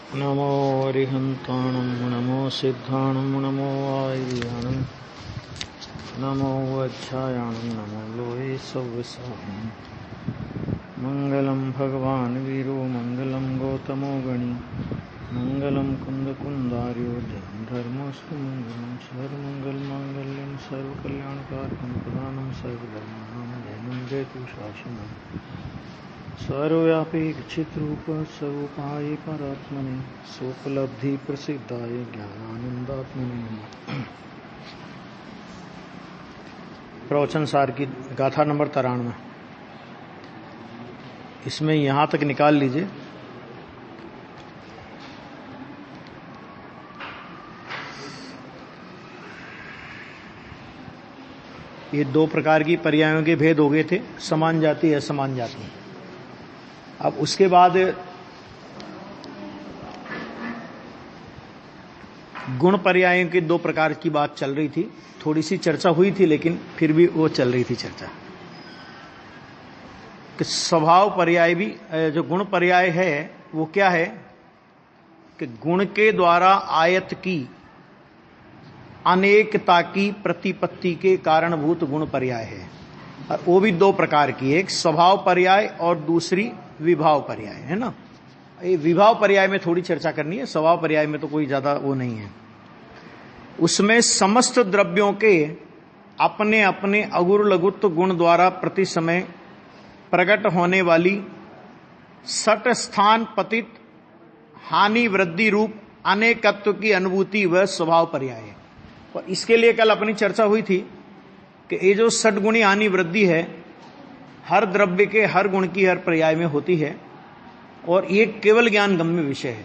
नमो अरिहन्ताणं नमो सिद्धाणं नमो आयर्याणं नमो वज्रायाणं नमो लोहे सव्यसाहं। मङ्गलं भगवान् वीरो मङ्गलं गौतमो गणी मङ्गलं कुन्दकुन्दार्यो धर्मस्तु मङ्गलं सर्वमङ्गलमाङ्गल्यं सर्वकल्याणकारकं प्रदानं सर्वधर्माणां जयं जयतु शासनं सर्वव्यापी चित्रूप स्वरूपाय परात्मने सोपलब्धि प्रसिद्धाय ज्ञानानंदात्मने। प्रवचन सार की गाथा नंबर 93। इसमें यहां तक निकाल लीजिए। ये दो प्रकार की पर्यायों के भेद हो गए थे, समान जाति असमान जाति। अब उसके बाद गुण पर्यायों की दो प्रकार की बात चल रही थी। थोड़ी सी चर्चा हुई थी, लेकिन फिर भी वो चल रही थी चर्चा कि स्वभाव पर्याय भी, जो गुण पर्याय है वो क्या है कि गुण के द्वारा आयत की अनेकता की प्रतिपत्ति के कारणभूत गुण पर्याय है। और वो भी दो प्रकार की, एक स्वभाव पर्याय और दूसरी विभाव पर्याय, है ना। ये विभाव पर्याय में थोड़ी चर्चा करनी है, स्वभाव पर्याय में तो कोई ज्यादा वो नहीं है। उसमें समस्त द्रव्यों के अपने अपने अगुर लघुत्व गुण द्वारा प्रति समय प्रकट होने वाली सट स्थान पतित हानि वृद्धि रूप अनेकत्व की अनुभूति वह स्वभाव पर्याय है। और इसके लिए कल अपनी चर्चा हुई थी कि ये जो सटगुणी हानि वृद्धि है हर द्रव्य के हर गुण की हर पर्याय में होती है, और ये केवल ज्ञान गम्य विषय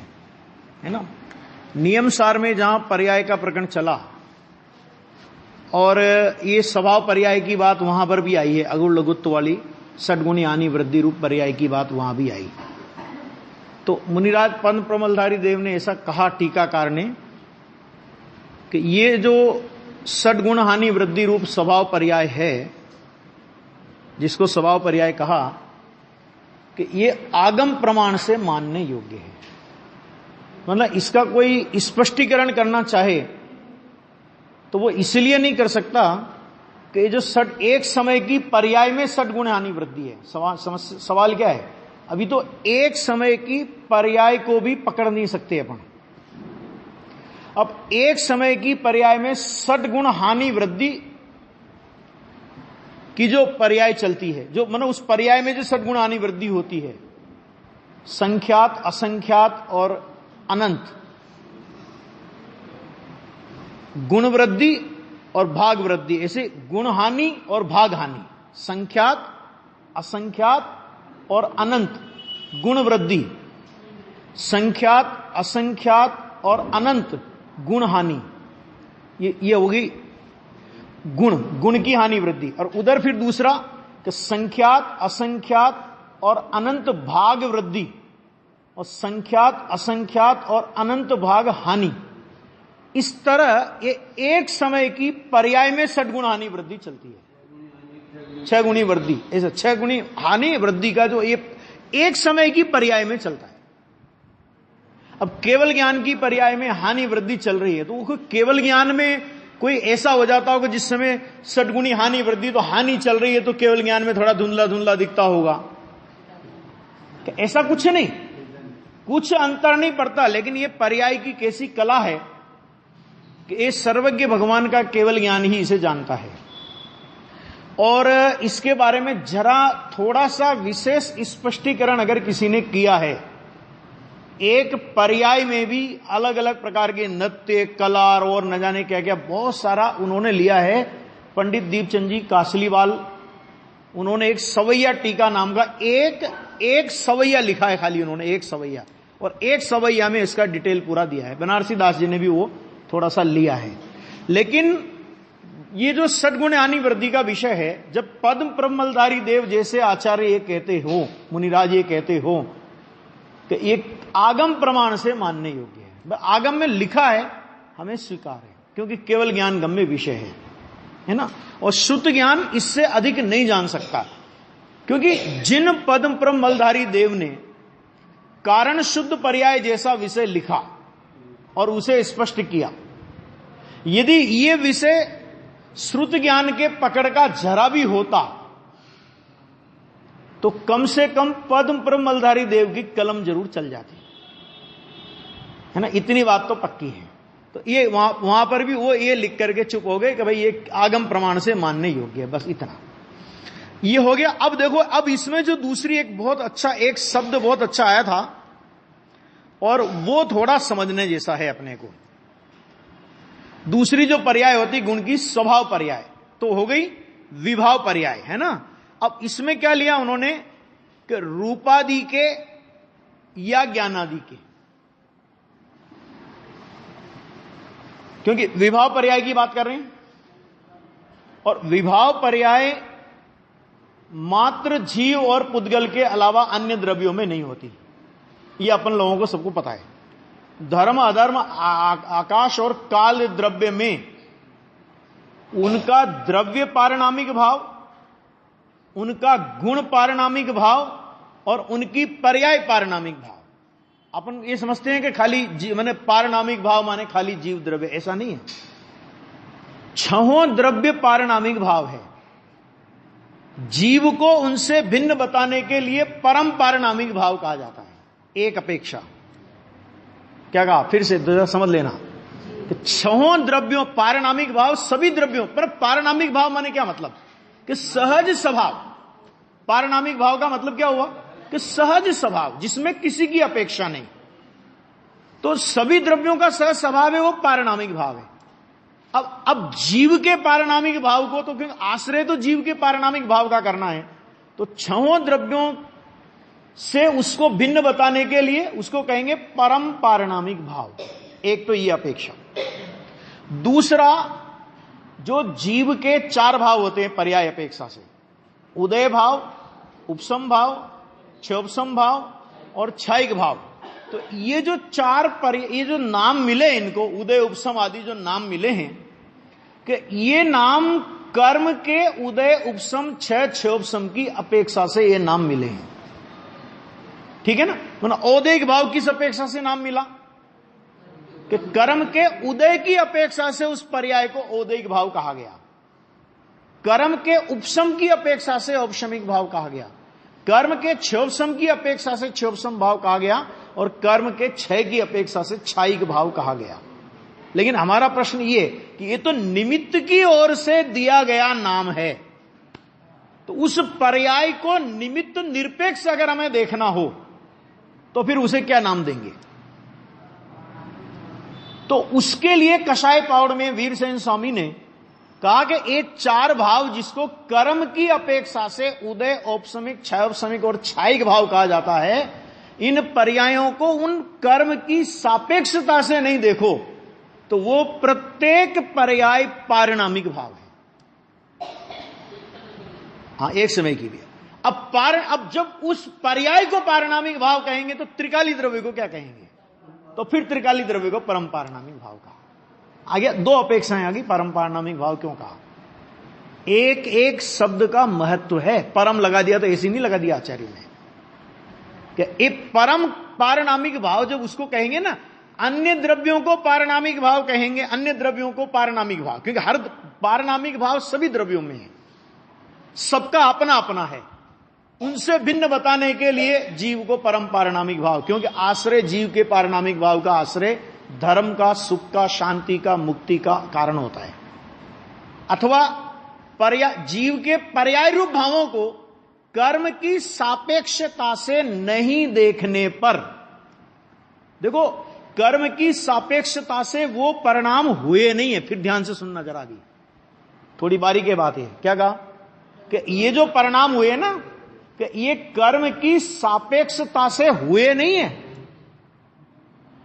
है ना। नियम सार में जहां पर्याय का प्रकरण चला और ये स्वभाव पर्याय की बात वहां पर भी आई है, अगुण लघुत्व वाली सटगुणी हानि वृद्धि रूप पर्याय की बात वहां भी आई। तो मुनिराज पद्म प्रमलधारी देव ने ऐसा कहा टीकाकार ने कि ये जो सटगुण हानि वृद्धि रूप स्वभाव पर्याय है, जिसको स्वभाव पर्याय कहा, कि ये आगम प्रमाण से मानने योग्य है। मतलब इसका कोई स्पष्टीकरण करना चाहे तो वो इसलिए नहीं कर सकता कि ये जो सट एक समय की पर्याय में सटगुण हानि वृद्धि है। सवाल क्या है, अभी तो एक समय की पर्याय को भी पकड़ नहीं सकते अपन। अब एक समय की पर्याय में सटगुण हानि वृद्धि की जो पर्याय चलती है, जो मतलब उस पर्याय में जो सटगुण हानि वृद्धि होती है, संख्यात असंख्यात और अनंत, गुण वृद्धि और भाग वृद्धि, ऐसे गुण हानि और भाग हानि, संख्यात असंख्यात और अनंत गुण वृद्धि, संख्यात असंख्यात और अनंत गुण हानि, ये होगी गुण की हानि वृद्धि। और उधर फिर दूसरा कि संख्यात असंख्यात और अनंत भाग वृद्धि, और संख्यात असंख्यात और अनंत भाग हानि। इस तरह ये एक समय की पर्याय में सटगुण हानि वृद्धि चलती है, छह गुणी वृद्धि, ऐसा छह गुणी हानि वृद्धि का जो एक समय की पर्याय में चलता है। अब केवल ज्ञान की पर्याय में हानि वृद्धि चल रही है, तो केवल ज्ञान में कोई ऐसा हो जाता होगा जिस समय सटगुणी हानि वृद्धि, तो हानि चल रही है तो केवल ज्ञान में थोड़ा धुंधला धुंधला दिखता होगा। तो ऐसा कुछ नहीं, कुछ अंतर नहीं पड़ता। लेकिन ये पर्याय की कैसी कला है कि ये सर्वज्ञ भगवान का केवल ज्ञान ही इसे जानता है। और इसके बारे में जरा थोड़ा सा विशेष स्पष्टीकरण अगर किसी ने किया है, एक पर्याय में भी अलग अलग प्रकार के नृत्य कला और न जाने क्या क्या बहुत सारा उन्होंने लिया है। पंडित दीपचंद जी कासलीवाल, उन्होंने एक सवैया टीका नाम का एक सवैया लिखा है, खाली उन्होंने एक सवैया, और एक सवैया में इसका डिटेल पूरा दिया है। बनारसी दास जी ने भी वो थोड़ा सा लिया है। लेकिन ये जो सटगुण हानि वृद्धि का विषय है, जब पद्म प्रमलधारी देव जैसे आचार्य ये कहते हो, मुनिराज ये कहते हो कि एक आगम प्रमाण से मानने योग्य है, आगम में लिखा है, हमें स्वीकार है, क्योंकि केवल ज्ञान गम्य विषय है ना। और शुद्ध ज्ञान इससे अधिक नहीं जान सकता, क्योंकि जिन पद्म प्रमलधारी देव ने कारण शुद्ध पर्याय जैसा विषय लिखा और उसे स्पष्ट किया। यदि ये विषय श्रुत ज्ञान के पकड़ का जरा भी होता तो कम से कम पद्म पर मलधारी देव की कलम जरूर चल जाती, है ना। इतनी बात तो पक्की है। तो ये वहां पर भी वो ये लिख करके चुप हो गए कि भाई ये आगम प्रमाण से मानने योग्य है, बस इतना ये हो गया। अब देखो, अब इसमें जो दूसरी एक बहुत अच्छा एक शब्द बहुत अच्छा आया था और वो थोड़ा समझने जैसा है अपने को। दूसरी जो पर्याय होती गुण की, स्वभाव पर्याय तो हो गई, विभाव पर्याय, है ना। अब इसमें क्या लिया उन्होंने कि रूपादि के या ज्ञानादि के, क्योंकि विभाव पर्याय की बात कर रहे हैं और विभाव पर्याय मात्र जीव और पुद्गल के अलावा अन्य द्रव्यों में नहीं होती। ये अपन लोगों को सबको पता है। धर्म अधर्म आकाश और काल द्रव्य में उनका द्रव्य पारिणामिक भाव, उनका गुण पारिणामिक भाव और उनकी पर्याय पारिणामिक भाव। अपन ये समझते हैं कि खाली माने पारिणामिक भाव माने खाली जीव द्रव्य, ऐसा नहीं है। छहों द्रव्य पारिणामिक भाव है। जीव को उनसे भिन्न बताने के लिए परम पारिणामिक भाव कहा जाता है। एक अपेक्षा, क्या कहा फिर से समझ लेना कि छहों द्रव्यों पारिणामिक भाव सभी द्रव्यों पर। पारिणामिक भाव माने क्या मतलब कि सहज स्वभाव। पारिणामिक भाव का मतलब क्या हुआ कि सहज स्वभाव, जिसमें किसी की अपेक्षा नहीं। तो सभी द्रव्यों का सहज स्वभाव है, वो पारिणामिक भाव है। अब जीव के पारिणामिक भाव को, तो क्योंकि आश्रय तो जीव के पारिणामिक भाव का करना है, तो छहों द्रव्यों से उसको भिन्न बताने के लिए उसको कहेंगे परम पारिणामिक भाव। एक तो ये अपेक्षा। दूसरा, जो जीव के चार भाव होते हैं पर्याय अपेक्षा से, उदय भाव, उपसम भाव, क्षोभसम भाव और क्षयिक भाव। तो ये जो ये जो नाम मिले इनको, उदय उपसम आदि जो नाम मिले हैं, कि ये नाम कर्म के उदय उपसम क्षय क्षोभसम की अपेक्षा से ये नाम मिले हैं, ठीक है ना। मतलब औदैहिक भाव किस अपेक्षा से नाम मिला कि कर्म के उदय की अपेक्षा से उस पर्याय को औदैहिक भाव कहा गया। कर्म के उपसम की अपेक्षा से औपशमिक भाव कहा गया। कर्म के क्षोभसम की अपेक्षा से क्षोभसम भाव कहा गया और कर्म के क्षय की अपेक्षा से क्षयिक भाव कहा गया। लेकिन हमारा प्रश्न ये कि ये तो निमित्त की ओर से दिया गया नाम है, तो उस पर्याय को निमित्त निरपेक्ष अगर हमें देखना हो तो फिर उसे क्या नाम देंगे। तो उसके लिए कषाय पावड़ में वीरसेन स्वामी ने कहा कि ये चार भाव जिसको कर्म की अपेक्षा से उदय, औपसमिक, क्षयोपसमिक और क्षयिक भाव कहा जाता है, इन पर्यायों को उन कर्म की सापेक्षता से नहीं देखो तो वो प्रत्येक पर्याय पारिणामिक भाव है। हाँ, एक समय की भी। अब जब उस पर्याय को पारिणामिक भाव कहेंगे तो त्रिकाली द्रव्य को क्या कहेंगे? तो फिर त्रिकाली द्रव्य को परम पारिणामिक भाव कहा। आगे दो अपेक्षाएं आ गई। परम पारिणामिक भाव क्यों कहा? एक एक शब्द का महत्व है। परम लगा दिया तो ऐसे नहीं लगा दिया आचार्य ने कि एक परम पारिणामिक भाव जब उसको कहेंगे ना, अन्य द्रव्यों को पारिणामिक भाव कहेंगे, अन्य द्रव्यों को पारिणामिक भाव, क्योंकि हर पारिणामिक भाव सभी द्रव्यों में है, सबका अपना अपना है। उनसे भिन्न बताने के लिए जीव को परम पारिणामिक भाव, क्योंकि आश्रय जीव के पारिणामिक भाव का आश्रय धर्म का, सुख का, शांति का, मुक्ति का कारण होता है। अथवा जीव के पर्याय रूप भावों को कर्म की सापेक्षता से नहीं देखने पर, देखो कर्म की सापेक्षता से वो परिणाम हुए नहीं है। फिर ध्यान से सुनना जरा भी, थोड़ी बारीक बात है। क्या कहा कि ये जो परिणाम हुए ना, कि ये कर्म की सापेक्षता से हुए नहीं है,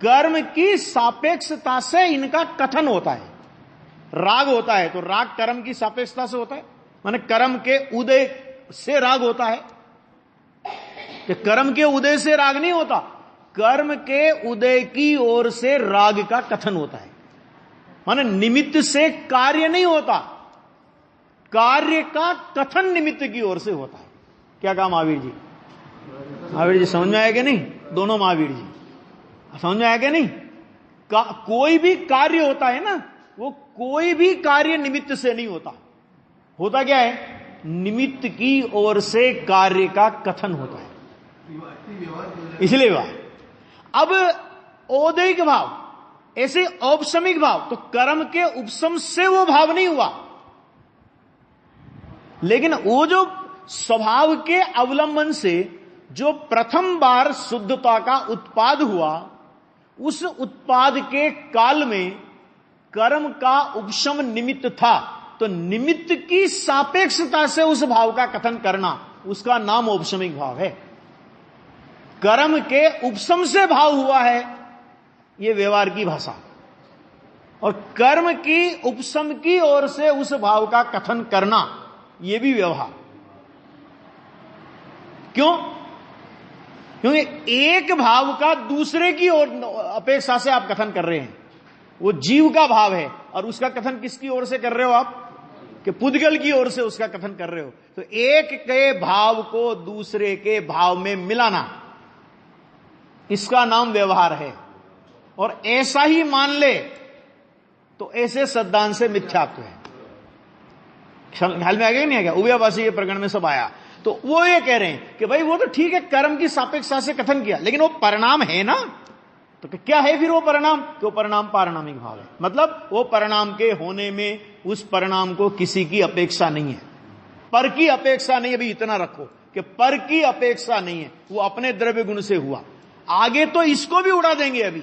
कर्म की सापेक्षता से इनका कथन होता है। राग होता है तो राग कर्म की सापेक्षता से होता है, माने कर्म के उदय से राग होता है। कि कर्म के उदय से राग नहीं होता, कर्म के उदय की ओर से राग का कथन होता है। माने निमित्त से कार्य नहीं होता, कार्य का कथन निमित्त की ओर से होता है। क्या कहा महावीर जी? महावीर जी समझ में आया कि नहीं? दोनों महावीर जी। समझ में आया क्या नहीं? कोई भी कार्य होता है ना, वो कोई भी कार्य निमित्त से नहीं होता। होता क्या है? निमित्त की ओर से कार्य का कथन होता है, इसलिए वह अब औदैहिक भाव, ऐसे औपसमिक भाव, तो कर्म के उपसम से वो भाव नहीं हुआ, लेकिन वो जो स्वभाव के अवलंबन से जो प्रथम बार शुद्धता का उत्पाद हुआ, उस उत्पाद के काल में कर्म का उपशम निमित्त था, तो निमित्त की सापेक्षता से उस भाव का कथन करना, उसका नाम औपशमिक भाव है। कर्म के उपशम से भाव हुआ है, यह व्यवहार की भाषा, और कर्म की उपशम की ओर से उस भाव का कथन करना, यह भी व्यवहार। क्यों? क्योंकि एक भाव का दूसरे की ओर अपेक्षा से आप कथन कर रहे हैं। वो जीव का भाव है और उसका कथन किसकी ओर से कर रहे हो आप? कि पुद्गल की ओर से उसका कथन कर रहे हो। तो एक के भाव को दूसरे के भाव में मिलाना, इसका नाम व्यवहार है। और ऐसा ही मान ले तो ऐसे सिद्धांत से मिथ्यात्व है। ख्याल में आ गया नहीं आ गया? उभयवासी के प्रकरण में सब आया। तो वो ये कह रहे हैं कि भाई वो तो ठीक है, कर्म की सापेक्षता से कथन किया, लेकिन वो परिणाम है ना, तो क्या है फिर वो परिणाम? कि वो परिणाम पारणामिक भाव है। मतलब वो परिणाम के होने में उस परिणाम को किसी की अपेक्षा नहीं है, पर की अपेक्षा नहीं है। अभी इतना रखो कि पर की अपेक्षा नहीं है, वो अपने द्रव्य गुण से हुआ। आगे तो इसको भी उड़ा देंगे अभी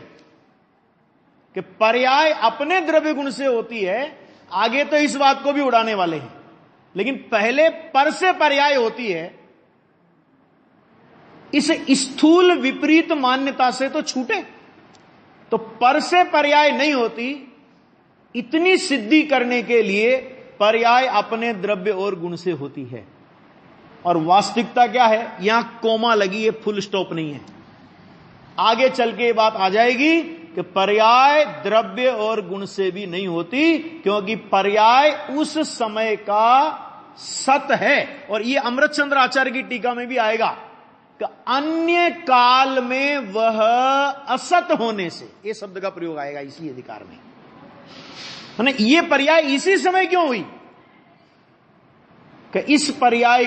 कि पर्याय अपने द्रव्य गुण से होती है, आगे तो इस बात को भी उड़ाने वाले हैं। लेकिन पहले पर से पर्याय होती है, इस स्थूल विपरीत मान्यता से तो छूटे। तो पर से पर्याय नहीं होती, इतनी सिद्धि करने के लिए पर्याय अपने द्रव्य और गुण से होती है। और वास्तविकता क्या है? यहां कोमा लगी है, फुल स्टॉप नहीं है। आगे चल के बात आ जाएगी कि पर्याय द्रव्य और गुण से भी नहीं होती, क्योंकि पर्याय उस समय का सत है। और ये अमृतचंद्र आचार्य की टीका में भी आएगा कि अन्य काल में वह असत होने से, ये शब्द का प्रयोग आएगा इसी अधिकार में। ये पर्याय इसी समय क्यों हुई कि इस पर्याय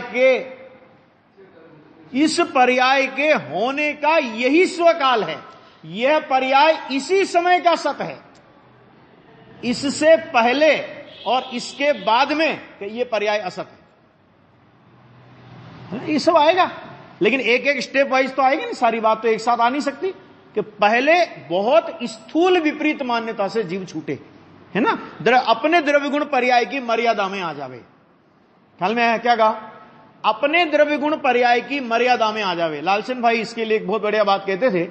के होने का यही स्वकाल है। यह पर्याय इसी समय का सत है। इससे पहले और इसके बाद में कि ये पर्याय असत है, ये सब आएगा। लेकिन एक एक स्टेप वाइज तो आएगी ना, सारी बात तो एक साथ आ नहीं सकती। कि पहले बहुत स्थूल विपरीत मान्यता से जीव छूटे, है ना, अपने द्रव्य गुण पर्याय की मर्यादा में आ जावे। ख्याल में आया क्या कहा? अपने द्रव्य गुण पर्याय की मर्यादा में आ जावे। लालचंद भाई इसके लिए एक बहुत बढ़िया बात कहते थे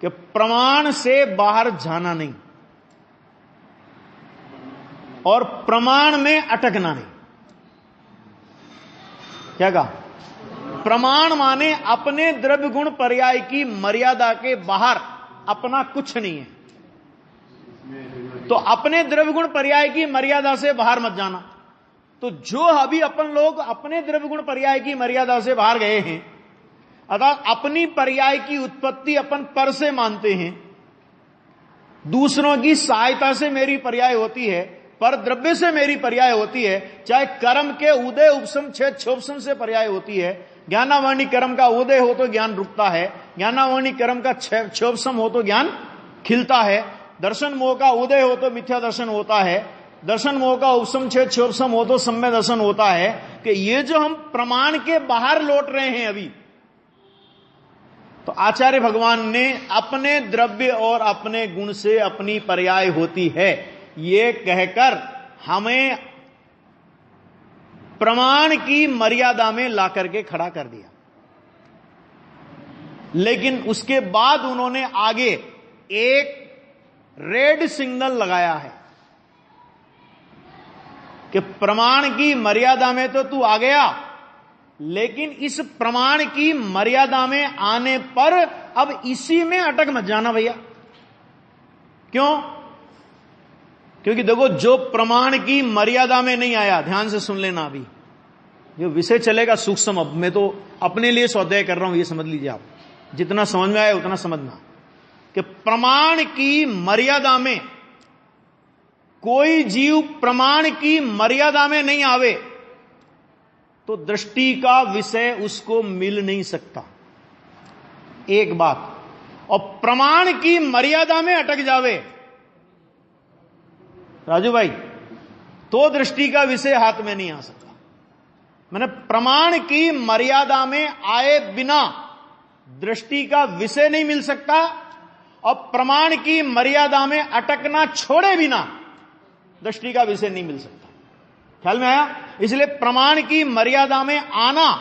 कि प्रमाण से बाहर जाना नहीं और प्रमाण में अटकना नहीं। क्या कहा? प्रमाण माने अपने द्रव्य गुण पर्याय की मर्यादा के बाहर अपना कुछ नहीं है। तो अपने द्रव्य गुण पर्याय की मर्यादा से बाहर मत जाना। तो जो अभी अपन लोग अपने द्रव्य गुण पर्याय की मर्यादा से बाहर गए हैं, अर्थात अपनी पर्याय की उत्पत्ति अपन पर से मानते हैं, दूसरों की सहायता से मेरी पर्याय होती है, पर द्रव्य से मेरी पर्याय होती है, चाहे कर्म के उदय उपशम छेद क्षोभसम से पर्याय होती है। ज्ञानावर्णी कर्म का उदय हो तो ज्ञान रुकता है, ज्ञानावर्णी कर्म का क्षोभसम हो तो ज्ञान खिलता है, दर्शन मोह का उदय हो तो मिथ्या दर्शन होता है, दर्शन मोह का उपशम छेद क्षोभसम हो तो सम्य दर्शन होता है। कि ये जो हम प्रमाण के बाहर लौट रहे हैं अभी, तो आचार्य भगवान ने अपने द्रव्य और अपने गुण से अपनी पर्याय होती है ये कहकर हमें प्रमाण की मर्यादा में ला करके खड़ा कर दिया। लेकिन उसके बाद उन्होंने आगे एक रेड सिग्नल लगाया है कि प्रमाण की मर्यादा में तो तू आ गया, लेकिन इस प्रमाण की मर्यादा में आने पर अब इसी में अटक मत जाना भैया। क्यों? क्योंकि देखो, जो प्रमाण की मर्यादा में नहीं आया, ध्यान से सुन लेना, अभी जो विषय चलेगा सूक्ष्म, अब मैं तो अपने लिए स्वाध्याय कर रहा हूं, ये समझ लीजिए आप। जितना समझ में आए उतना समझना कि प्रमाण की मर्यादा में कोई जीव प्रमाण की मर्यादा में नहीं आवे तो दृष्टि का विषय उसको मिल नहीं सकता, एक बात। और प्रमाण की मर्यादा में अटक जावे राजू भाई तो दृष्टि का विषय हाथ में नहीं आ सकता। मैंने प्रमाण की मर्यादा में आए बिना दृष्टि का विषय नहीं मिल सकता, और प्रमाण की मर्यादा में अटकना छोड़े बिना दृष्टि का विषय नहीं मिल सकता। ख्याल में आया? इसलिए प्रमाण की मर्यादा में आना,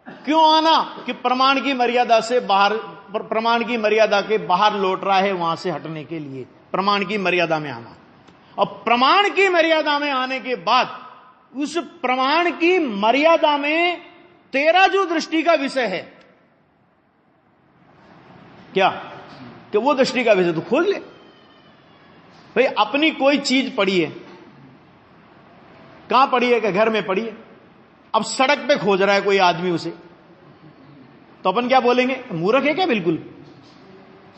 क्यों आना? कि प्रमाण की मर्यादा से बाहर, प्रमाण की मर्यादा के बाहर लौट रहा है, वहां से हटने के लिए प्रमाण की मर्यादा में आना। और प्रमाण की मर्यादा में आने के बाद उस प्रमाण की मर्यादा में तेरा जो दृष्टि का विषय है, क्या कि वो दृष्टि का विषय तो खोज ले भाई। अपनी कोई चीज पड़ी है, कहां पड़ी है? कि घर में पड़ी है। अब सड़क पे खोज रहा है कोई आदमी उसे, तो अपन क्या बोलेंगे? मूर्ख है क्या? बिल्कुल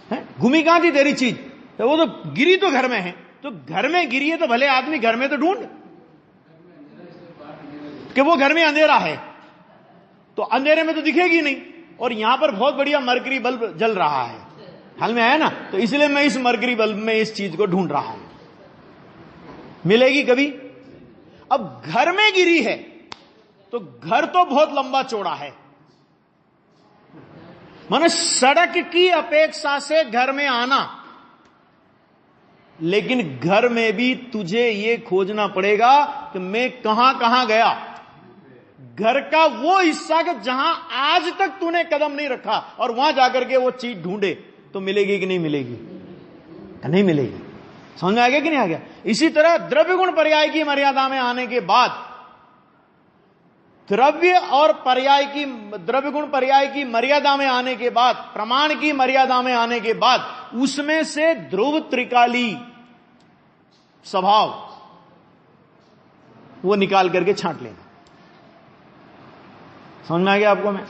है। घूमी कहां थी तेरी चीज? तो वो तो गिरी तो घर में है। तो घर में गिरी है तो भले आदमी घर में तो ढूंढ, कि वो घर में अंधेरा है तो अंधेरे में तो दिखेगी नहीं, और यहां पर बहुत बढ़िया मरकरी बल्ब जल रहा है, हाल में आया ना, तो इसलिए मैं इस मरकरी बल्ब में इस चीज को ढूंढ रहा हूं। मिलेगी कभी? अब घर में गिरी है तो घर तो बहुत लंबा चौड़ा है, माने सड़क की अपेक्षा से घर में आना, लेकिन घर में भी तुझे ये खोजना पड़ेगा कि मैं कहां कहां गया। घर का वो हिस्सा कि जहां आज तक तूने कदम नहीं रखा, और वहां जाकर के वो चीज ढूंढे तो मिलेगी कि नहीं मिलेगी? नहीं मिलेगी। समझ में आ गया कि नहीं आ गया? इसी तरह द्रव्य गुण पर्याय की मर्यादा में आने के बाद, द्रव्य गुण पर्याय की मर्यादा में आने के बाद, प्रमाण की मर्यादा में आने के बाद, उसमें से ध्रुव त्रिकाली स्वभाव वो निकाल करके छांट लेना। समझ में आ गया आपको? मैं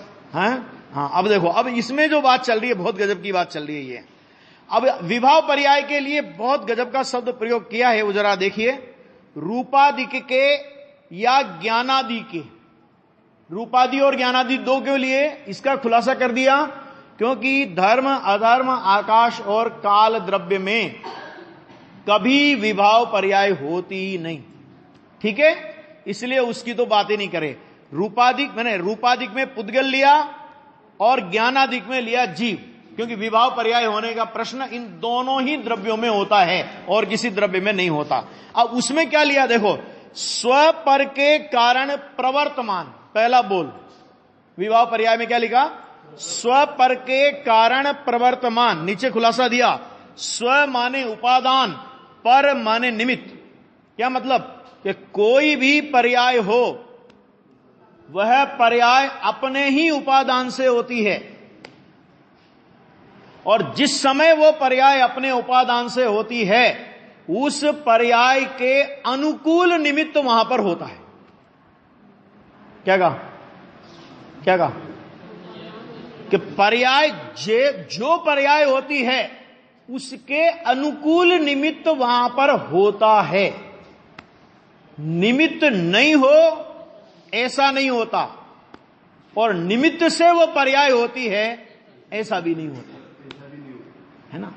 हाँ, अब देखो, अब इसमें जो बात चल रही है बहुत गजब की बात चल रही है ये। अब विभाव पर्याय के लिए बहुत गजब का शब्द प्रयोग किया है, वो जरा देखिए। रूपादिक के या ज्ञानादि के, रूपादि और ज्ञानादि दो के लिए इसका खुलासा कर दिया, क्योंकि धर्म अधर्म आकाश और काल द्रव्य में कभी विभाव पर्याय होती ही नहीं, ठीक है, इसलिए उसकी तो बात ही नहीं करे। रूपादिक मैंने रूपादिक में पुद्गल लिया और ज्ञानादिक में लिया जीव, क्योंकि विभाव पर्याय होने का प्रश्न इन दोनों ही द्रव्यों में होता है और किसी द्रव्य में नहीं होता। अब उसमें क्या लिया देखो, स्व पर के कारण प्रवर्तमान, पहला बोल विभाव पर्याय में क्या लिखा? स्व पर के कारण प्रवर्तमान। नीचे खुलासा दिया, स्व माने उपादान, पर माने निमित्त। क्या मतलब? कि कोई भी पर्याय हो वह पर्याय अपने ही उपादान से होती है, और जिस समय वो पर्याय अपने उपादान से होती है उस पर्याय के अनुकूल निमित्त वहां पर होता है। क्या कहा? क्या कहा? कि पर्याय जो पर्याय होती है उसके अनुकूल निमित्त वहां पर होता है। निमित्त नहीं हो ऐसा नहीं होता, और निमित्त से वो पर्याय होती है ऐसा भी नहीं होता, है ना।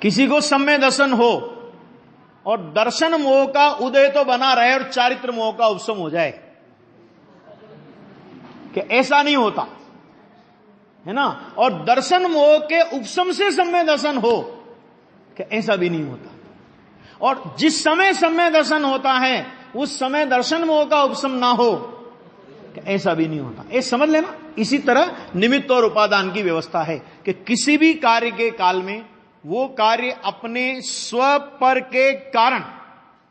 किसी को सम्य दर्शन हो और दर्शन मोह का उदय तो बना रहे और चारित्र मोह का उपशम हो जाए, कि ऐसा नहीं होता, है ना। और दर्शन मोह के उपशम से सम्य दर्शन हो, कि ऐसा भी नहीं होता। और जिस समय सम्य दर्शन होता है उस समय दर्शन मोह का उपशम ना हो, कि ऐसा भी नहीं होता। ये समझ लेना। इसी तरह निमित्त और उपादान की व्यवस्था है कि किसी भी कार्य के काल में वो कार्य अपने स्व पर के कारण,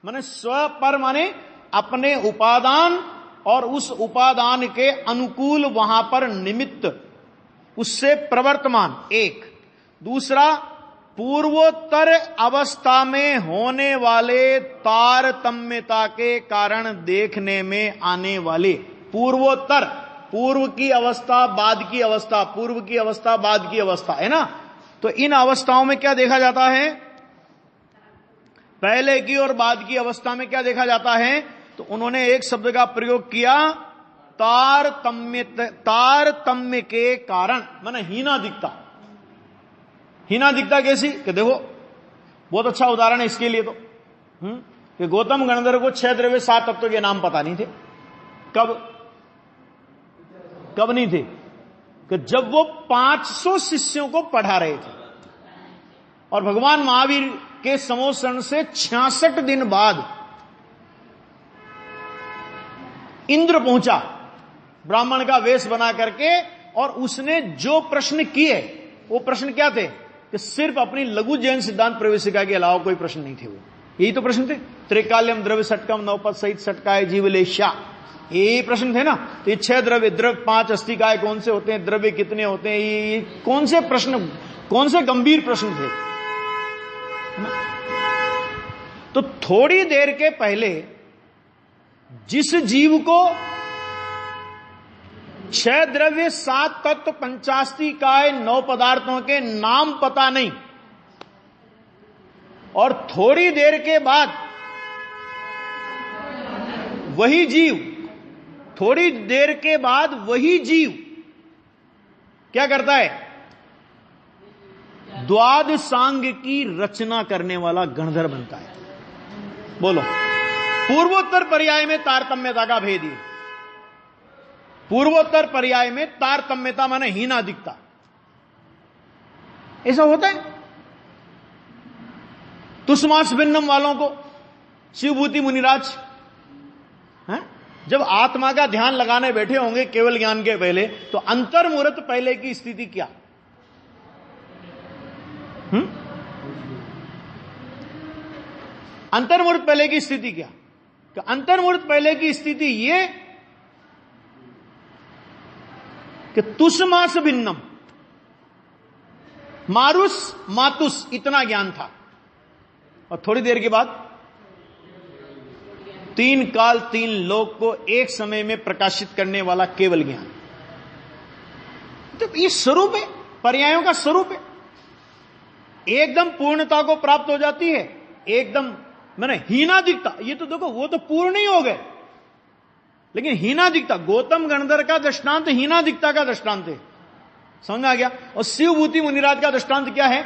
माने स्व पर माने अपने उपादान, और उस उपादान के अनुकूल वहां पर निमित्त, उससे प्रवर्तमान एक। दूसरा, पूर्वोत्तर अवस्था में होने वाले तारतम्यता के कारण देखने में आने वाले, पूर्वोत्तर पूर्व की अवस्था, बाद की अवस्था, पूर्व की अवस्था, बाद की अवस्था, है ना। तो इन अवस्थाओं में क्या देखा जाता है, पहले की और बाद की अवस्था में क्या देखा जाता है, तो उन्होंने एक शब्द का प्रयोग किया, तारतम्य के कारण, माने हीना दिखता। हीना दिखता कैसी, कि देखो बहुत अच्छा उदाहरण है इसके लिए तो, कि गौतम गणधर को 6 द्रव्य 7 तत्वों के नाम पता नहीं थे। कब नहीं थे, कि जब वो 500 शिष्यों को पढ़ा रहे थे, और भगवान महावीर के समोषण से 66 दिन बाद इंद्र पहुंचा ब्राह्मण का वेश बना करके, और उसने जो प्रश्न किए वो प्रश्न क्या थे, कि सिर्फ अपनी लघु जैन सिद्धांत प्रवेशिका के अलावा कोई प्रश्न नहीं थे। वो यही तो प्रश्न थे, त्रिकाल्यम द्रव्य षटकम नवपद सहित षटकाय जीवलेशा, ये प्रश्न थे ना। तो ये 6 द्रव्य 5 अस्थिकाय कौन से होते हैं, द्रव्य कितने होते हैं, ये कौन से प्रश्न, कौन से गंभीर प्रश्न थे। तो थोड़ी देर के पहले जिस जीव को 6 द्रव्य 7 तत्व 85 काय 9 पदार्थों के नाम पता नहीं, और थोड़ी देर के बाद वही जीव क्या करता है, द्वादशांग की रचना करने वाला गणधर बनता है। बोलो, पूर्वोत्तर पर्याय में तारतम्यता का भेद है। पूर्वोत्तर पर्याय में तारतम्यता माने हीना दिखता, ऐसा होता है। तुष्मास भिन्नम वालों को शिवभूति मुनिराज हैं, जब आत्मा का ध्यान लगाने बैठे होंगे केवल ज्ञान के पहले, तो अंतर्मुहूर्त पहले की स्थिति क्या, अंतर्मुहूर्त पहले की स्थिति क्या, कि अंतर्मुहूर्त पहले की स्थिति ये कि तुष्मास भिन्नम, मारुस मातुस, इतना ज्ञान था, और थोड़ी देर के बाद 3 काल 3 लोक को एक समय में प्रकाशित करने वाला केवल ज्ञान। तो ये स्वरूप है, पर्यायों का स्वरूप है। एकदम पूर्णता को प्राप्त हो जाती है, एकदम मैंने हीना दिखता। ये तो देखो, वो तो पूर्ण ही हो गए, लेकिन हीना दिखता। गौतम गणधर का दृष्टांत हीना दिखता का दृष्टांत है, समझ आ गया। और शिवभूति मुनिराज का दृष्टांत क्या है,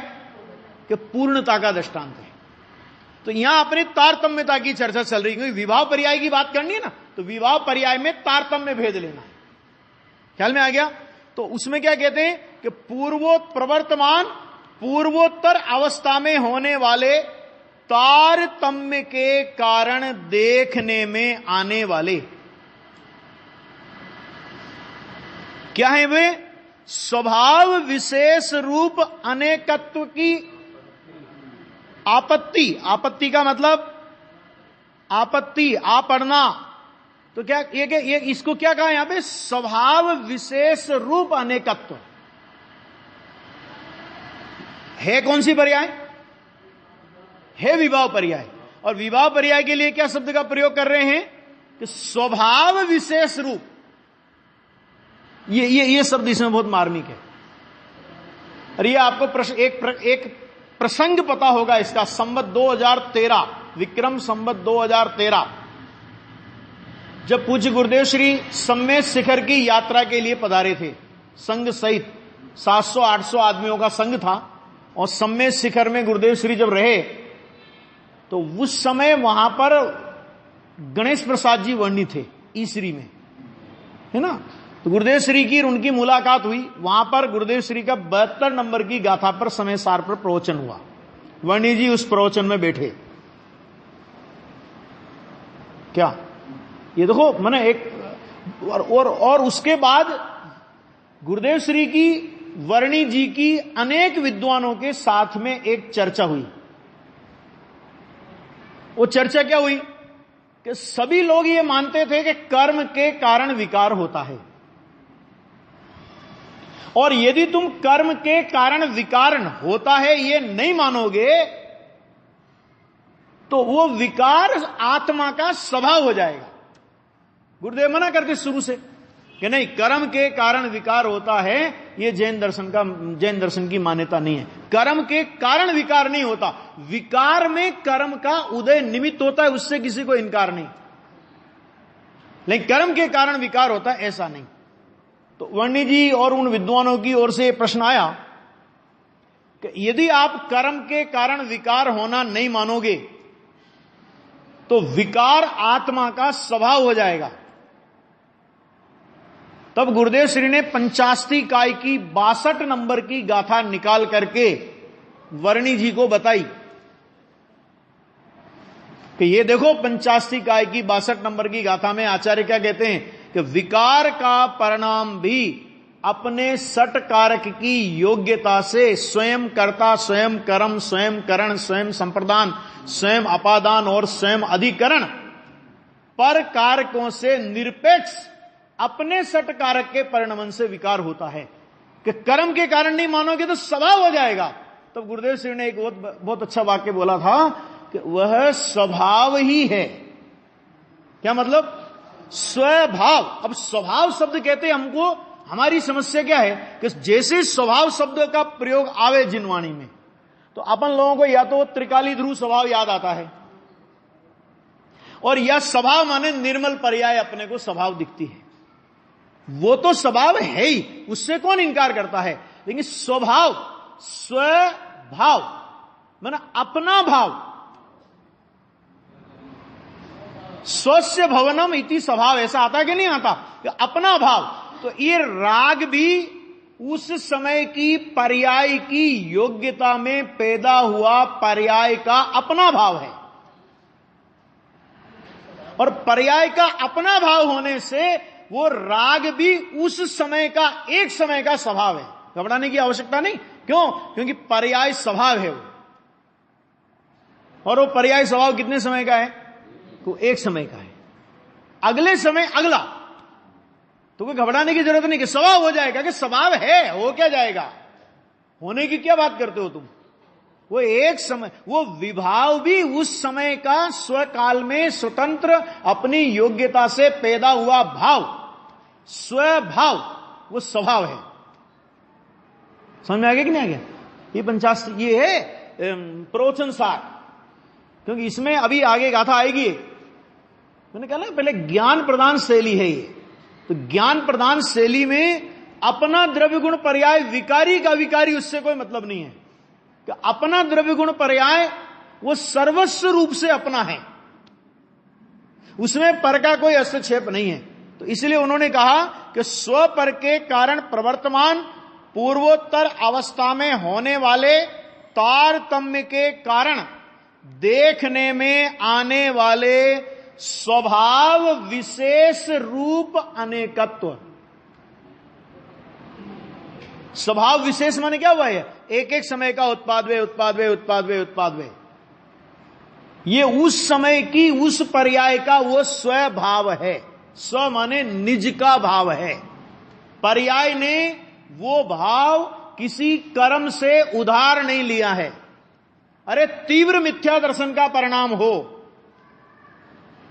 कि पूर्णता का दृष्टांत है। तो यहां अपने तारतम्यता की चर्चा चल रही है, क्योंकि विवाह पर्याय की बात करनी है ना, तो विवाह पर्याय में तारतम्य भेद लेना है। ख्याल में आ गया। तो उसमें क्या कहते हैं कि प्रवर्तमान पूर्वोत्तर अवस्था में होने वाले तारतम्य के कारण देखने में आने वाले क्या है, वे स्वभाव विशेष रूप अनेकत्व की आपत्ति। आपत्ति का मतलब आपत्ति, आ पढ़ना। तो क्या ये इसको क्या कहा यहां पे, स्वभाव विशेष रूप अनेकत्व है। कौन सी पर्याय है, विवाह पर्याय। और विवाह पर्याय के लिए क्या शब्द का प्रयोग कर रहे हैं, कि स्वभाव विशेष रूप। ये शब्द इसमें बहुत मार्मिक है। और ये आपको एक प्रसंग पता होगा इसका। संवत 2013, विक्रम संवत 2013, जब पूज्य गुरुदेव श्री सम्मेद शिखर की यात्रा के लिए पधारे थे, संघ सहित 700-800 आदमियों का संघ था, और सम्मेद शिखर में गुरुदेव श्री जब रहे, तो उस समय वहां पर गणेश प्रसाद जी वर्णी थे ईसरी में, है ना। तो गुरुदेव श्री की उनकी मुलाकात हुई वहां पर। गुरुदेव श्री का 72 नंबर की गाथा पर समय सार पर प्रवचन हुआ। वर्णी जी उस प्रवचन में बैठे। क्या ये देखो, मैंने एक और उसके बाद गुरुदेव श्री की वर्णी जी की अनेक विद्वानों के साथ में एक चर्चा हुई। वो चर्चा क्या हुई, कि सभी लोग ये मानते थे कि कर्म के कारण विकार होता है, और यदि तुम कर्म के कारण विकार होता है ये नहीं मानोगे, तो वो विकार आत्मा का स्वभाव हो जाएगा। गुरुदेव मना करते शुरू से कि नहीं, कर्म के कारण विकार होता है, ये जैन दर्शन की मान्यता नहीं है। कर्म के कारण विकार नहीं होता, विकार में कर्म का उदय निमित्त होता है, उससे किसी को इनकार नहीं, लेकिन कर्म के कारण विकार होता है ऐसा नहीं। तो वर्णी जी और उन विद्वानों की ओर से प्रश्न आया कि यदि आप कर्म के कारण विकार होना नहीं मानोगे तो विकार आत्मा का स्वभाव हो जाएगा। तब गुरुदेव श्री ने पंचास्ती काय की 62 नंबर की गाथा निकाल करके वर्णी जी को बताई कि ये देखो, पंचास्ती काय की 62 नंबर की गाथा में आचार्य क्या कहते हैं कि विकार का परिणाम भी अपने सट कारक की योग्यता से स्वयं कर्ता, स्वयं कर्म, स्वयं करण, स्वयं संप्रदान, स्वयं अपादान और स्वयं अधिकरण पर कारकों से निरपेक्ष अपने सट कारक के परिणमन से विकार होता है। कि कर्म के कारण नहीं मानोगे तो स्वभाव हो जाएगा। तब गुरुदेव श्री ने एक बहुत अच्छा वाक्य बोला था कि वह स्वभाव ही है। क्या मतलब? स्वभाव। अब स्वभाव शब्द कहते हमको, हमारी समस्या क्या है कि जैसे स्वभाव शब्द का प्रयोग आवे जिन वाणी में, तो अपन लोगों को या तो त्रिकाली ध्रुव स्वभाव याद आता है, और या स्वभाव माने निर्मल पर्याय अपने को स्वभाव दिखती है। वो तो स्वभाव है ही, उससे कौन इनकार करता है, लेकिन स्वभाव, स्वभाव माने अपना भाव, स्वस्य भवनम इति स्वभाव, ऐसा आता कि नहीं आता कि अपना भाव। तो ये राग भी उस समय की पर्याय की योग्यता में पैदा हुआ पर्याय का अपना भाव है, और पर्याय का अपना भाव होने से वो राग भी उस समय का, एक समय का स्वभाव है। घबराने की आवश्यकता नहीं। क्यों? क्योंकि पर्याय स्वभाव है वो, और वो पर्याय स्वभाव कितने समय का है? तो एक समय का है, अगले समय अगला। तो कोई घबराने की जरूरत नहीं कि स्वभाव हो जाएगा, कि स्वभाव है, हो क्या जाएगा, होने की क्या बात करते हो तुम। वो एक समय, वो विभाव भी उस समय का स्वकाल में स्वतंत्र अपनी योग्यता से पैदा हुआ भाव, स्वभाव, वो स्वभाव है। समझ में आ गया कि नहीं आ गया? ये 50, ये है प्रवचन सार, क्योंकि इसमें अभी आगे गाथा आएगी। मैंने कहा ना पहले ज्ञान प्रदान शैली है ये, तो ज्ञान प्रदान शैली में अपना द्रव्य गुण पर्याय विकारी का विकारी, उससे कोई मतलब नहीं है कि अपना द्रव्य गुण पर्याय वो सर्वस्व रूप से अपना है, उसमें पर का कोई हस्तक्षेप नहीं है। तो इसलिए उन्होंने कहा कि स्व पर के कारण प्रवर्तमान पूर्वोत्तर अवस्था में होने वाले तारतम्य के कारण देखने में आने वाले स्वभाव विशेष रूप अनेकत्व। स्वभाव विशेष माने क्या हुआ है? एक एक समय का उत्पाद वे, उत्पाद वे, उत्पाद वे, उत्पाद वे। ये उस समय की उस पर्याय का वो स्वभाव है। स्व माने निज का भाव है। पर्याय ने वो भाव किसी कर्म से उधार नहीं लिया है। अरे तीव्र मिथ्या दर्शन का परिणाम हो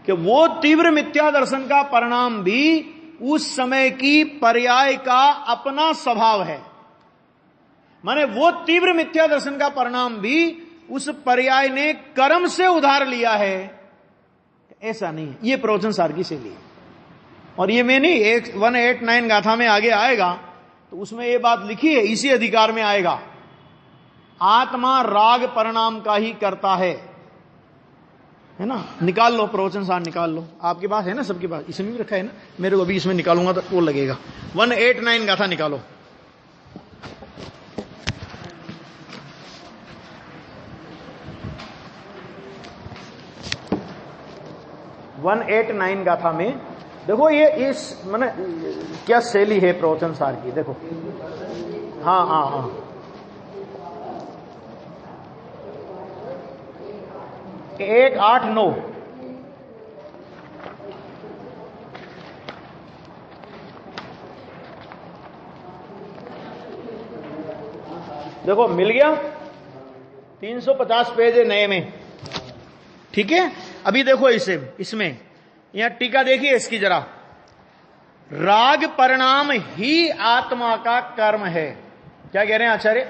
कि वो तीव्र मिथ्या दर्शन का परिणाम भी उस समय की पर्याय का अपना स्वभाव है। माने वो तीव्र मिथ्या दर्शन का परिणाम भी उस पर्याय ने कर्म से उधार लिया है, ऐसा नहीं है। ये प्रवचन सार की शैली है। और ये मैं नहीं, 189 गाथा में आगे आएगा तो उसमें ये बात लिखी है, इसी अधिकार में आएगा, आत्मा राग परिणाम का ही करता है ना। निकाल लो प्रवचन सार, निकाल लो, आपके पास है ना, सबके पास, इसमें भी रखा है ना। मेरे को अभी इसमें निकालूंगा तो वो लगेगा। 189 गाथा निकालो। वन 189 गाथा में देखो, ये इस माने क्या शैली है प्रवचन सार की, देखो। हाँ हाँ हाँ, 189 देखो, मिल गया। 350 पेज है नए में, ठीक है। अभी देखो इसे, इसमें यहां टीका देखिए इसकी जरा। राग परिणाम ही आत्मा का कर्म है। क्या कह रहे हैं आचार्य?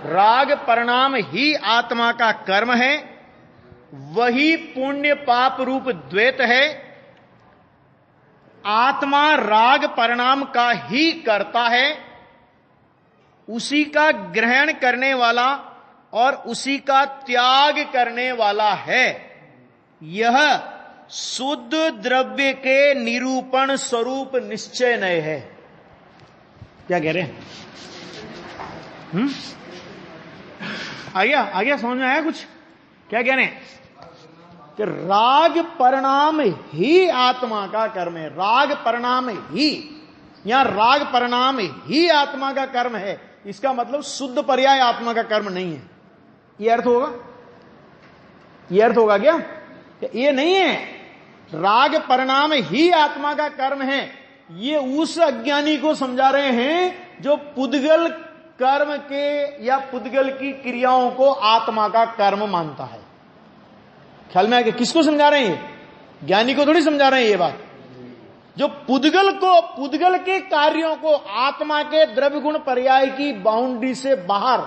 राग परिणाम ही आत्मा का कर्म है, वही पुण्य पाप रूप द्वैत है। आत्मा राग परिणाम का ही करता है, उसी का ग्रहण करने वाला और उसी का त्याग करने वाला है। यह शुद्ध द्रव्य के निरूपण स्वरूप निश्चय नय है। क्या कह रहे हैं? आ गया समझ में आया कुछ? क्या कह रहे हैं कि राग परिणाम ही आत्मा का कर्म है। राग परिणाम ही, यहां राग परिणाम ही आत्मा का कर्म है, इसका मतलब शुद्ध पर्याय आत्मा का कर्म नहीं है। ये अर्थ होगा? ये अर्थ होगा क्या? ये नहीं है। राग परिणाम ही आत्मा का कर्म है, ये उस अज्ञानी को समझा रहे हैं जो पुद्गल कर्म के या पुद्गल की क्रियाओं को आत्मा का कर्म मानता है। ख्याल में आ गया? किसको समझा रहे हैं? ज्ञानी को थोड़ी समझा रहे हैं ये बात। जो पुद्गल के कार्यों को आत्मा के द्रव्य गुण पर्याय की बाउंड्री से बाहर,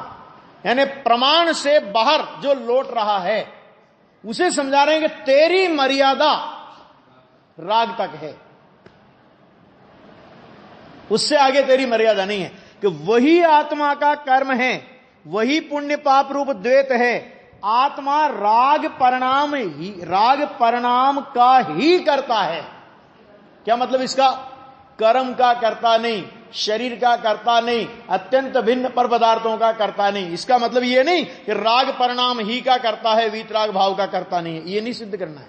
यानी प्रमाण से बाहर जो लौट रहा है, उसे समझा रहे हैं कि तेरी मर्यादा राग तक है, उससे आगे तेरी मर्यादा नहीं है। कि वही आत्मा का कर्म है, वही पुण्य पाप रूप द्वैत है। आत्मा राग परिणाम का ही करता है। क्या मतलब इसका? कर्म का करता नहीं, शरीर का करता नहीं, अत्यंत भिन्न पर पदार्थों का करता नहीं। इसका मतलब ये नहीं कि राग परिणाम ही का करता है, वीतराग भाव का करता नहीं है। ये नहीं सिद्ध करना है।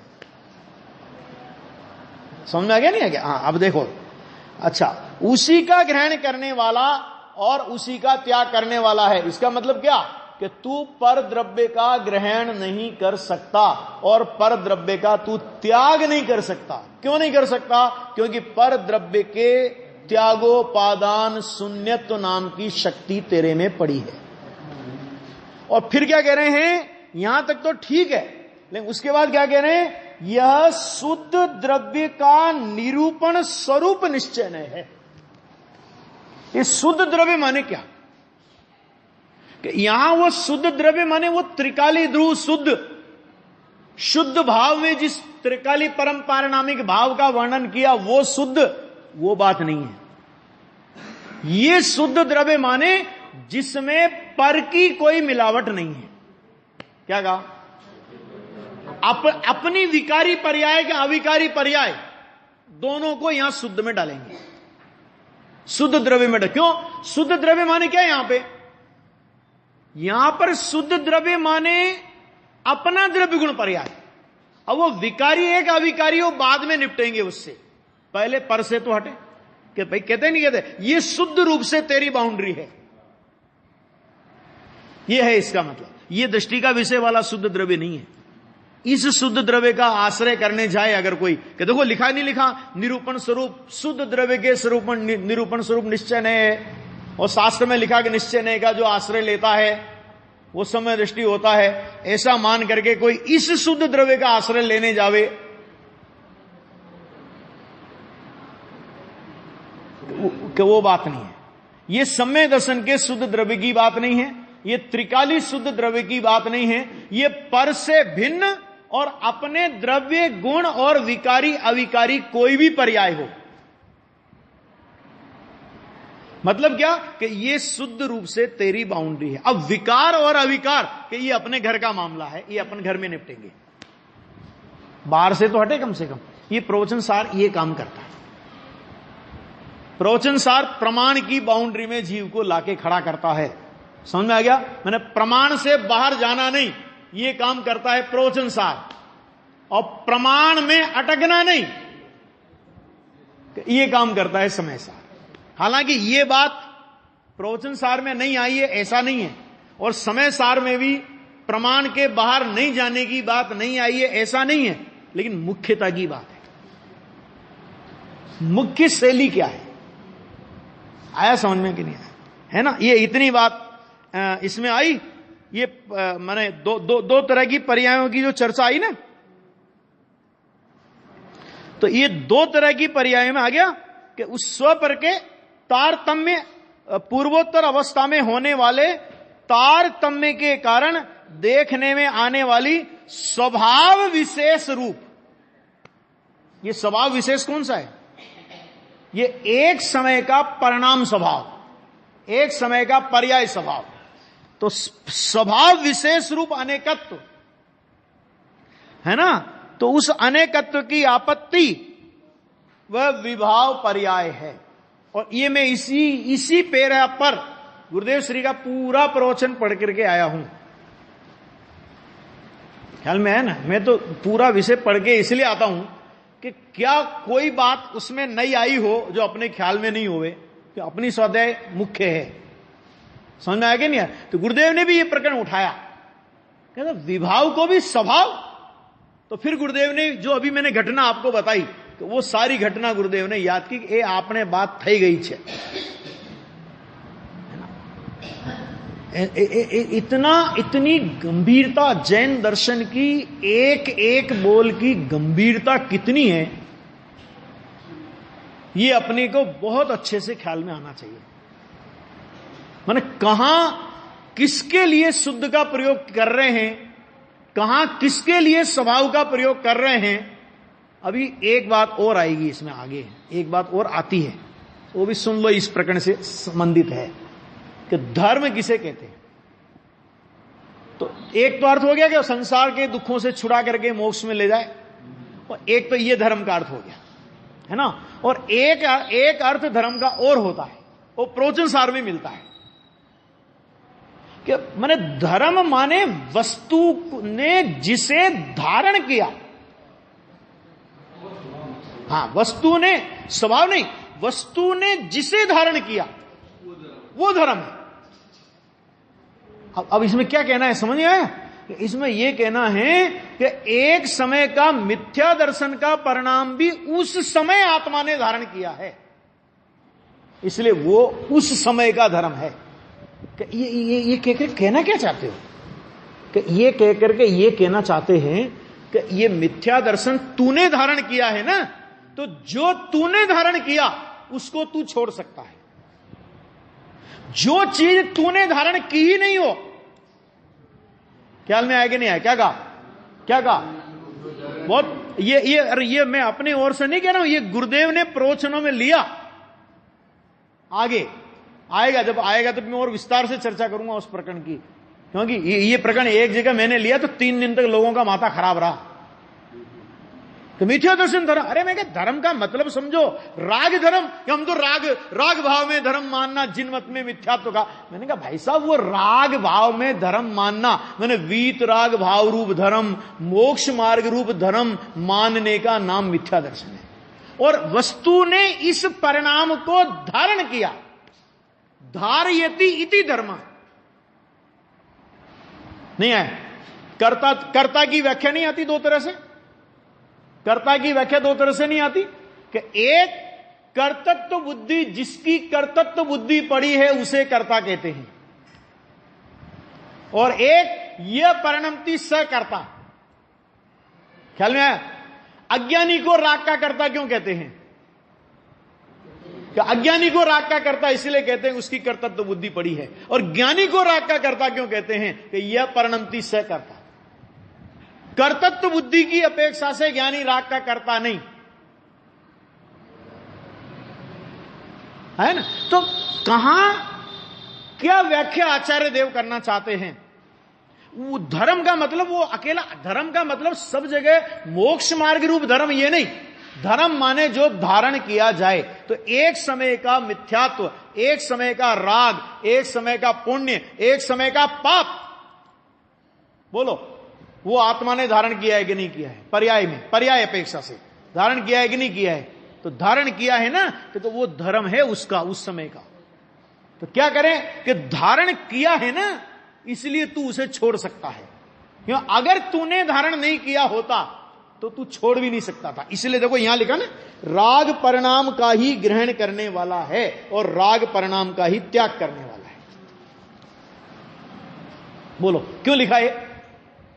समझ में आ गया? नहीं आ गया? हाँ, अब देखो। अच्छा, उसी का ग्रहण करने वाला और उसी का त्याग करने वाला है। इसका मतलब क्या? कि तू पर द्रव्य का ग्रहण नहीं कर सकता और पर द्रव्य का तू त्याग नहीं कर सकता। क्यों नहीं कर सकता? क्योंकि पर द्रव्य के त्यागोपादान शून्यत्व नाम की शक्ति तेरे में पड़ी है। और फिर क्या कह रहे हैं? यहां तक तो ठीक है, लेकिन उसके बाद क्या कह रहे हैं? यह शुद्ध द्रव्य का निरूपण स्वरूप निश्चय है। ये शुद्ध द्रव्य माने क्या? कि यहां वो शुद्ध द्रव्य माने वो त्रिकाली ध्रुव शुद्ध भाव में जिस त्रिकाली परम पारिणामिक भाव का वर्णन किया, वो शुद्ध, वो बात नहीं है। ये शुद्ध द्रव्य माने जिसमें पर की कोई मिलावट नहीं है। क्या कहा? अपनी विकारी पर्याय के अविकारी पर्याय दोनों को यहां शुद्ध में डालेंगे, शुद्ध द्रव्य में क्यों? शुद्ध द्रव्य माने क्या है यहां पर शुद्ध द्रव्य माने अपना द्रव्य गुण पर्याय। अब वो विकारी है कि अविकारी हो, बाद में निपटेंगे उससे, पहले पर से तो हटे। कि भाई कहते नहीं कहते, ये शुद्ध रूप से तेरी बाउंड्री है, ये है इसका मतलब। ये दृष्टि का विषय वाला शुद्ध द्रव्य नहीं है। इस शुद्ध द्रव्य का आश्रय करने जाए अगर कोई, कि देखो लिखा नहीं लिखा, निरूपण स्वरूप शुद्ध द्रव्य के स्वरूप निरूपण स्वरूप निश्चय है, और शास्त्र में लिखा कि निश्चय नहीं का जो आश्रय लेता है वो समय दृष्टि होता है, ऐसा मान करके कोई इस शुद्ध द्रव्य का आश्रय लेने जावे कि वो बात नहीं है। ये समय दर्शन के शुद्ध द्रव्य की बात नहीं है, ये त्रिकाली शुद्ध द्रव्य की बात नहीं है। ये पर से भिन्न और अपने द्रव्य गुण और विकारी अविकारी कोई भी पर्याय हो, मतलब क्या? कि ये शुद्ध रूप से तेरी बाउंड्री है। अब विकार और अविकार कि ये अपने घर का मामला है, ये अपन घर में निपटेंगे, बाहर से तो हटे कम से कम। ये प्रवचन सार ये काम करता है। प्रवचन सार प्रमाण की बाउंड्री में जीव को लाके खड़ा करता है। समझ में आ गया? मैंने प्रमाण से बाहर जाना नहीं, ये काम करता है प्रवचन सार। और प्रमाण में अटकना नहीं, ये काम करता है समय सार। हालांकि ये बात प्रवचन सार में नहीं आई है, ऐसा नहीं है, और समय सार में भी प्रमाण के बाहर नहीं जाने की बात नहीं आई है, ऐसा नहीं है, लेकिन मुख्यता की बात है। मुख्य शैली क्या है, आया समझ में कि नहीं आया? है ना? ये इतनी बात इसमें आई। ये माने दो तरह की पर्यायों की जो चर्चा आई ना, तो ये दो तरह की पर्याय में आ गया कि उस स्व पर के तारतम्य, पूर्वोत्तर अवस्था में होने वाले तारतम्य के कारण देखने में आने वाली स्वभाव विशेष रूप। ये स्वभाव विशेष कौन सा है? ये एक समय का परिणाम स्वभाव, एक समय का पर्याय स्वभाव। तो स्वभाव विशेष रूप अनेकत्व है ना, तो उस अनेकत्व की आपत्ति वह विभाव पर्याय है। और ये मैं इसी पैरा पर गुरुदेव श्री का पूरा प्रवचन पढ़ करके आया हूं। ख्याल में है ना, मैं तो पूरा विषय पढ़ के इसलिए आता हूं कि क्या कोई बात उसमें नई आई हो जो अपने ख्याल में नहीं होवे, कि अपनी स्वाध्याय मुख्य है। समझ में आया कि नहीं? तो गुरुदेव ने भी ये प्रकरण उठाया, कहता विभाव को भी स्वभाव। तो फिर गुरुदेव ने जो अभी मैंने घटना आपको बताई, तो वो सारी घटना गुरुदेव ने याद की कि आपने बात થઈ गई है। इतनी गंभीरता जैन दर्शन की, एक एक बोल की गंभीरता कितनी है, ये अपने को बहुत अच्छे से ख्याल में आना चाहिए। माने कहां किसके लिए शुद्ध का प्रयोग कर रहे हैं, कहां किसके लिए स्वभाव का प्रयोग कर रहे हैं। अभी एक बात और आएगी इसमें, आगे एक बात और आती है, वो भी सुन लो, इस प्रकरण से संबंधित है कि धर्म किसे कहते हैं। तो एक तो अर्थ हो गया कि संसार के दुखों से छुड़ा करके मोक्ष में ले जाए, और एक तो ये धर्म का अर्थ हो गया, है ना। और एक अर्थ धर्म का और होता है, वो प्रवचन सार में मिलता है कि माने धर्म माने वस्तु ने जिसे धारण किया। हाँ, वस्तु ने, स्वभाव नहीं, वस्तु ने जिसे धारण किया वो धर्म है। अब इसमें क्या कहना है, समझ आया? इसमें यह कहना है कि एक समय का मिथ्या दर्शन का परिणाम भी उस समय आत्मा ने धारण किया है, इसलिए वो उस समय का धर्म है। ये कहकर कहना क्या चाहते हो? कि ये कहकर के ये कहना चाहते हैं कि ये मिथ्या दर्शन तूने धारण किया है ना, तो जो तूने धारण किया उसको तू छोड़ सकता है। जो चीज तूने धारण की ही नहीं हो, ख्याल में आया कि नहीं आया? क्या कहा? बहुत ये मैं अपनी ओर से नहीं कह रहा हूं, ये गुरुदेव ने प्रवचनों में लिया। आगे आएगा, जब आएगा तो मैं और विस्तार से चर्चा करूंगा उस प्रकरण की, क्योंकि ये प्रकरण एक जगह मैंने लिया तो 3 दिन तक लोगों का माथा खराब रहा। तो मिथ्या दर्शन धर्म, अरे मैं क्या, धर्म का मतलब समझो राग धर्म, कि हम तो राग भाव में धर्म मानना, जिन मत में मिथ्यात्व का। मैंने कहा भाई साहब, वो राग भाव में धर्म मानना, मैंने वीत राग भाव रूप धर्म, मोक्ष मार्ग रूप धर्म मानने का नाम मिथ्या दर्शन है। और वस्तु ने इस परिणाम को धारण किया, धारयति इति धर्म। नहीं है, कर्ता की व्याख्या नहीं आती दो तरह से। कर्ता की व्याख्या दो तरह से नहीं आती कि एक कर्तृत्व बुद्धि, जिसकी कर्तृत्व बुद्धि पड़ी है उसे कर्ता कहते हैं, और एक यह परिणमति सकर्ता। ख्याल में आया? अज्ञानी को राग का कर्ता क्यों कहते हैं? कि अज्ञानी को राग का कर्ता इसलिए कहते हैं उसकी कर्तृत्व बुद्धि पड़ी है, और ज्ञानी को राग का कर्ता क्यों कहते हैं? कि यह परिणमति सकर्ता। कर्तृत्व बुद्धि की अपेक्षा से ज्ञानी राग का कर्ता नहीं है ना। तो कहां क्या व्याख्या आचार्य देव करना चाहते हैं? वो धर्म का मतलब वो अकेला धर्म का मतलब सब जगह मोक्ष मार्ग रूप धर्म, ये नहीं। धर्म माने जो धारण किया जाए। तो एक समय का मिथ्यात्व, एक समय का राग, एक समय का पुण्य, एक समय का पाप, बोलो वो आत्मा ने धारण किया है कि नहीं किया है? पर्याय में, पर्याय अपेक्षा से धारण किया है कि नहीं किया है? तो धारण किया है ना, तो वो धर्म है उसका, उस समय का। तो क्या करें कि धारण किया है ना, इसलिए तू उसे छोड़ सकता है। क्यों? अगर तूने धारण नहीं किया होता तो तू छोड़ भी नहीं सकता था। इसलिए देखो यहां लिखा ना, राग परिणाम का ही ग्रहण करने वाला है और राग परिणाम का ही त्याग करने वाला है। बोलो क्यों लिखा है?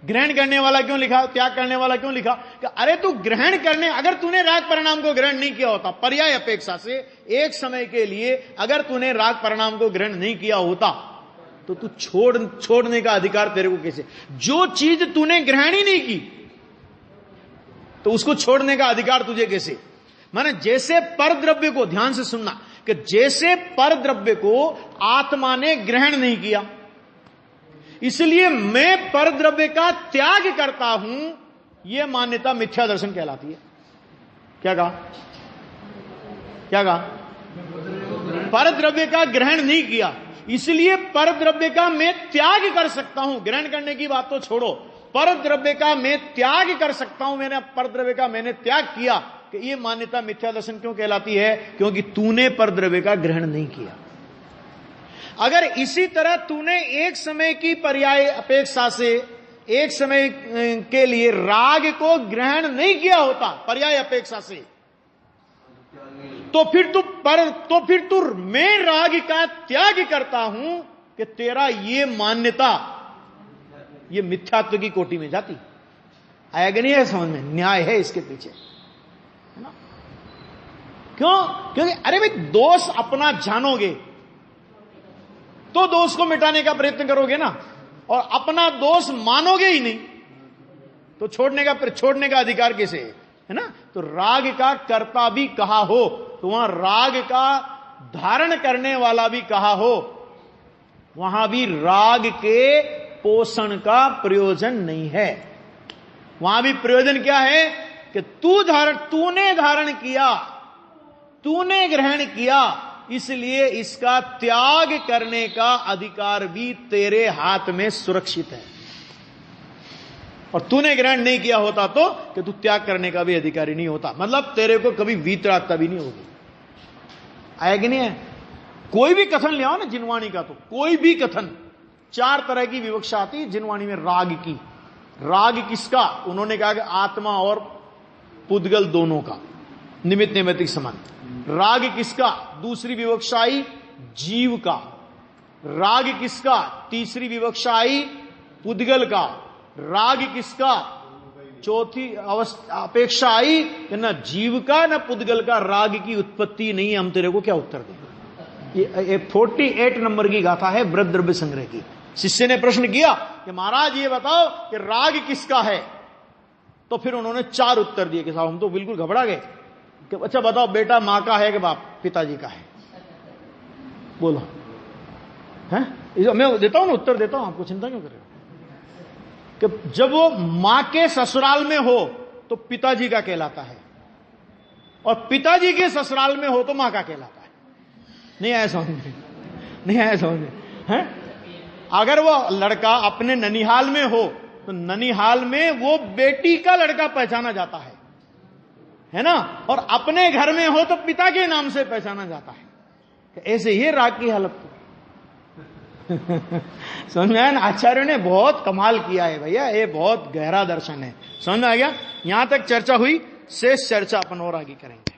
ग्रहण करने वाला क्यों लिखा, त्याग करने वाला क्यों लिखा? कि अरे तू ग्रहण करने, अगर तूने राग परिणाम को ग्रहण नहीं किया होता पर्याय अपेक्षा से, एक समय के लिए अगर तूने राग परिणाम को ग्रहण नहीं किया होता तो तू छोड़ने का अधिकार तेरे को कैसे? जो चीज तूने ग्रहण ही नहीं की तो उसको छोड़ने का अधिकार तुझे कैसे? माने जैसे पर द्रव्य को, ध्यान से सुनना, कि जैसे पर द्रव्य को आत्मा ने ग्रहण नहीं किया, इसलिए मैं पर द्रव्य का त्याग करता हूं, यह मान्यता मिथ्या दर्शन कहलाती है। क्या कहा? क्या कहा? पर द्रव्य का ग्रहण नहीं किया, इसलिए पर द्रव्य का मैं त्याग कर सकता हूं। ग्रहण करने की बात तो छोड़ो, पर द्रव्य का मैं त्याग कर सकता हूं, मैंने पर द्रव्य का मैंने त्याग किया, कि यह मान्यता मिथ्या दर्शन क्यों कहलाती है? क्योंकि तूने पर द्रव्य का ग्रहण नहीं किया। अगर इसी तरह तूने एक समय की पर्याय अपेक्षा से एक समय के लिए राग को ग्रहण नहीं किया होता, पर्याय अपेक्षा से, तो फिर तू मैं राग का त्याग करता हूं, कि तेरा ये मान्यता ये मिथ्यात्व की कोटि में जाती। आएगा नहीं है समझ में? न्याय है इसके पीछे, है ना? क्यों? क्योंकि अरे भाई, दोष अपना जानोगे तो दोष को मिटाने का प्रयत्न करोगे ना, और अपना दोष मानोगे ही नहीं तो छोड़ने का अधिकार कैसे है ना? तो राग का कर्ता भी कहा हो तो वहां राग का धारण करने वाला भी कहा हो, वहां भी राग के पोषण का प्रयोजन नहीं है। वहां भी प्रयोजन क्या है? कि तूने धारण किया, तूने ग्रहण किया, इसलिए इसका त्याग करने का अधिकार भी तेरे हाथ में सुरक्षित है। और तूने ग्रहण नहीं किया होता तो कि तू त्याग करने का भी अधिकारी नहीं होता। मतलब तेरे को कभी वीतरागता भी नहीं होगी। आया कि नहीं है? कोई भी कथन ले आओ ना जिनवाणी का, तो कोई भी कथन, 4 तरह की विवक्षा आती है जिनवाणी में राग की। राग किसका? उन्होंने कहा कि आत्मा और पुद्गल दोनों का, निमित्त नैमित्तिक संबंध। राग किसका? दूसरी विवक्षा आई जीव का। राग किसका? तीसरी विवक्षा आई पुद्गल का। राग किसका? चौथी अपेक्षा आई कि न जीव का न पुद्गल का राग की उत्पत्ति नहीं है। हम तेरे को क्या उत्तर दें? ये 48 नंबर की गाथा है व्रत द्रव्य संग्रह की। शिष्य ने प्रश्न किया कि महाराज ये बताओ कि राग किसका है? तो फिर उन्होंने 4 उत्तर दिए कि साहब हम तो बिल्कुल घबरा गए कि अच्छा बताओ बेटा मां का है कि बाप पिताजी का है? बोलो है? मैं देता हूं ना, उत्तर देता हूं, आपको चिंता क्यों कर रहे हो? कि जब वो मां के ससुराल में हो तो पिताजी का कहलाता है, और पिताजी के ससुराल में हो तो मां का कहलाता है। नहीं आया समझ में? नहीं आया समझ में? है? अगर वो लड़का अपने ननिहाल में हो तो ननिहाल में वो बेटी का लड़का पहचाना जाता है ना? और अपने घर में हो तो पिता के नाम से पहचाना जाता है। ऐसे ही राग की हालत समझ में आया ना? आचार्यों ने बहुत कमाल किया है भैया, ये बहुत गहरा दर्शन है। समझ में आ गया? यहां तक चर्चा हुई, शेष चर्चा अपन और आगे करेंगे।